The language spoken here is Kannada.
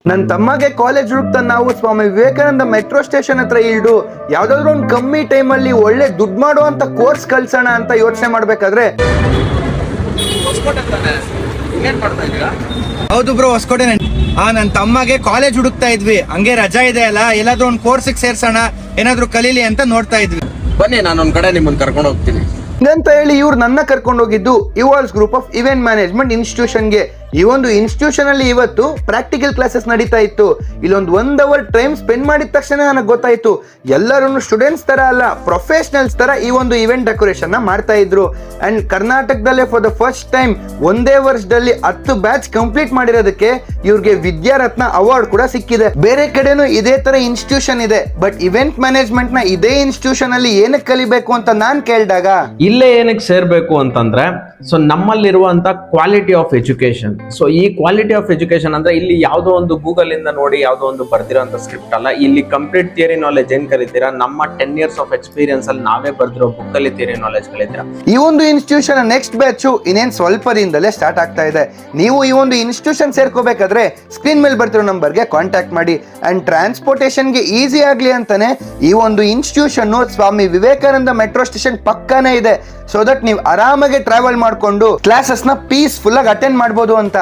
ನನ್ನ ತಮ್ಮಗೆ ಕಾಲೇಜ್ ಹುಡುಕ್ತಾ ನಾವು ಸ್ವಾಮಿ ವಿವೇಕಾನಂದ ಮೆಟ್ರೋ ಸ್ಟೇಷನ್ ಹತ್ರ ಇಲ್ಡು ಯಾವ್ದಾದ್ರು ಒಂದು ಕಮ್ಮಿ ಟೈಮಲ್ಲಿ ಒಳ್ಳೆ ದುಡ್ಡು ಮಾಡುವಂತ ಕೋರ್ಸ್ ಕಳ್ಸೋಣ ಅಂತ ಯೋಚನೆ ಮಾಡ್ಬೇಕಾದ್ರೆ ಹೌದು ಬ್ರೋ, ಹೊಸಕೋಟೆ. ನನ್ನ ತಮ್ಮಗೆ ಕಾಲೇಜ್ ಹುಡುಕ್ತಾ ಇದ್ವಿ, ಹಂಗೆ ರಜಾ ಇದೆ ಅಲ್ಲ, ಎಲ್ಲಾದ್ರೂ ಒಂದು ಕೋರ್ಸಿಗೆ ಸೇರ್ಸೋಣ, ಏನಾದ್ರು ಕಲೀಲಿ ಅಂತ ನೋಡ್ತಾ ಇದ್ವಿ. ಬನ್ನಿ, ನಾನೊಂದ್ ಕಡೆ ನಿಮ್ಮನ್ನ ಕರ್ಕೊಂಡು ಹೋಗ್ತೀನಿ ಅಂತ ಹೇಳಿ ಇವ್ರು ನನ್ನ ಕರ್ಕೊಂಡು ಹೋಗಿದ್ದು ಇವಾಲ್ಸ್ ಗ್ರೂಪ್ ಆಫ್ ಇವೆಂಟ್ ಮ್ಯಾನೇಜ್ಮೆಂಟ್ ಇನ್ಸ್ಟಿಟ್ಯೂಷನ್ಗೆ. ಈ ಒಂದು ಇನ್ಸ್ಟಿಟ್ಯೂಷನ್ ಅಲ್ಲಿ ಇವತ್ತು ಪ್ರಾಕ್ಟಿಕಲ್ ಕ್ಲಾಸಸ್ ನಡೀತಾ ಇತ್ತು. ಇಲ್ಲೊಂದು 1 ಅವರ್ ಟೈಮ್ ಸ್ಪೆಂಡ್ ಮಾಡಿದ ತಕ್ಷಣ ನನಗೆ ಗೊತ್ತಾಯ್ತು ಎಲ್ಲರೂ ಸ್ಟೂಡೆಂಟ್ಸ್ ತರ ಅಲ್ಲ, ಪ್ರೊಫೆಷನಲ್ಸ್ ತರ ಈ ಒಂದು ಇವೆಂಟ್ ಡೆಕೋರೇಷನ್ ನ ಮಾಡ್ತಾ ಇದ್ರು. ಅಂಡ್ ಕರ್ನಾಟಕದಲ್ಲೇ ಫಾರ್ ದ ಫಸ್ಟ್ ಟೈಮ್ ಒಂದೇ ವರ್ಷದಲ್ಲಿ 10 ಬ್ಯಾಚ್ ಕಂಪ್ಲೀಟ್ ಮಾಡಿರೋದಕ್ಕೆ ಇವ್ರಿಗೆ ವಿದ್ಯಾರತ್ನ ಅವಾರ್ಡ್ ಕೂಡ ಸಿಕ್ಕಿದೆ. ಬೇರೆ ಕಡೆನೂ ಇದೇ ತರ ಇನ್ಸ್ಟಿಟ್ಯೂಷನ್ ಇದೆ, ಬಟ್ ಇವೆಂಟ್ ಮ್ಯಾನೇಜ್ಮೆಂಟ್ ನ ಇದೇ ಇನ್ಸ್ಟಿಟ್ಯೂಷನ್ ಅಲ್ಲಿ ಏನಕ್ಕೆ ಕಲಿಬೇಕು ಅಂತ ನಾನ್ ಕೇಳಿದಾಗ ಇಲ್ಲೇ ಏನಕ್ಕೆ ಸೇರ್ಬೇಕು ಅಂತಂದ್ರೆ, ಸೊ ನಮ್ಮಲ್ಲಿರುವಂತ ಕ್ವಾಲಿಟಿ ಆಫ್ ಎಜುಕೇಶನ್. ಸೊ ಈ ಕ್ವಾಲಿಟಿ ಆಫ್ ಎಜುಕೇಶನ್ ಅಂದ್ರೆ ಇಲ್ಲಿ ಯಾವ್ದೋ ಒಂದು ಗೂಗಲ್ ಇಂದ ನೋಡಿ ಯಾವ್ದೋ ಒಂದು ಬರ್ದಿರೋಂತ ಸ್ಕ್ರಿಪ್ಟ್ ಅಲ್ಲ. ಇಲ್ಲಿ ಕಂಪ್ಲೀಟ್ ಥಿಯರಿ ನಾಲೆಜ್ ಏನ್ ಕಲಿತೀರಾ, ನಮ್ಮ 10 years ಆಫ್ ಎಕ್ಸ್ಪೀರಿಯನ್ಸ್ ಅಲ್ಲಿ ನಾವೇ ಬರ್ದಿರೋ ಬುಕ್ ಅಲ್ಲಿ ಥಿಯರಿ ನಾಲೆಜ್ ಕಲಿತೀರಾ. ಈ ಒಂದು ಇನ್ಸ್ಟಿಟ್ಯೂಷನ್ ನೆಕ್ಸ್ಟ್ ಬ್ಯಾಚ್ ಇನ್ನೇನ್ ಸ್ವಲ್ಪ ದಿನದಲ್ಲೇ ಸ್ಟಾರ್ಟ್ ಆಗ್ತಾ ಇದೆ. ನೀವು ಈ ಒಂದು ಇನ್ಸ್ಟಿಟ್ಯೂಷನ್ ಸೇರ್ಕೋಬೇಕಾದ್ರೆ ಸ್ಕ್ರೀನ್ ಮೇಲೆ ಬರ್ತಿರೋ ನಂಬರ್ಗೆ ಕಾಂಟ್ಯಾಕ್ಟ್ ಮಾಡಿ. ಅಂಡ್ ಟ್ರಾನ್ಸ್ಪೋರ್ಟೇಷನ್ಗೆ ಈಸಿ ಆಗ್ಲಿ ಅಂತಾನೆ ಈ ಒಂದು institution Swami Vivekananda metro station ಪಕ್ಕನೇ ಇದೆ. ಸೊ ದಟ್ ನೀವು ಆರಾಮಾಗಿ ಟ್ರಾವೆಲ್ ಮಾಡ್ಕೊಂಡು ಕ್ಲಾಸಸ್ ನ ಪೀಸ್ಫುಲ್ ಆಗಿ ಅಟೆಂಡ್ ಮಾಡ್ಬೋದು ಅಂತ.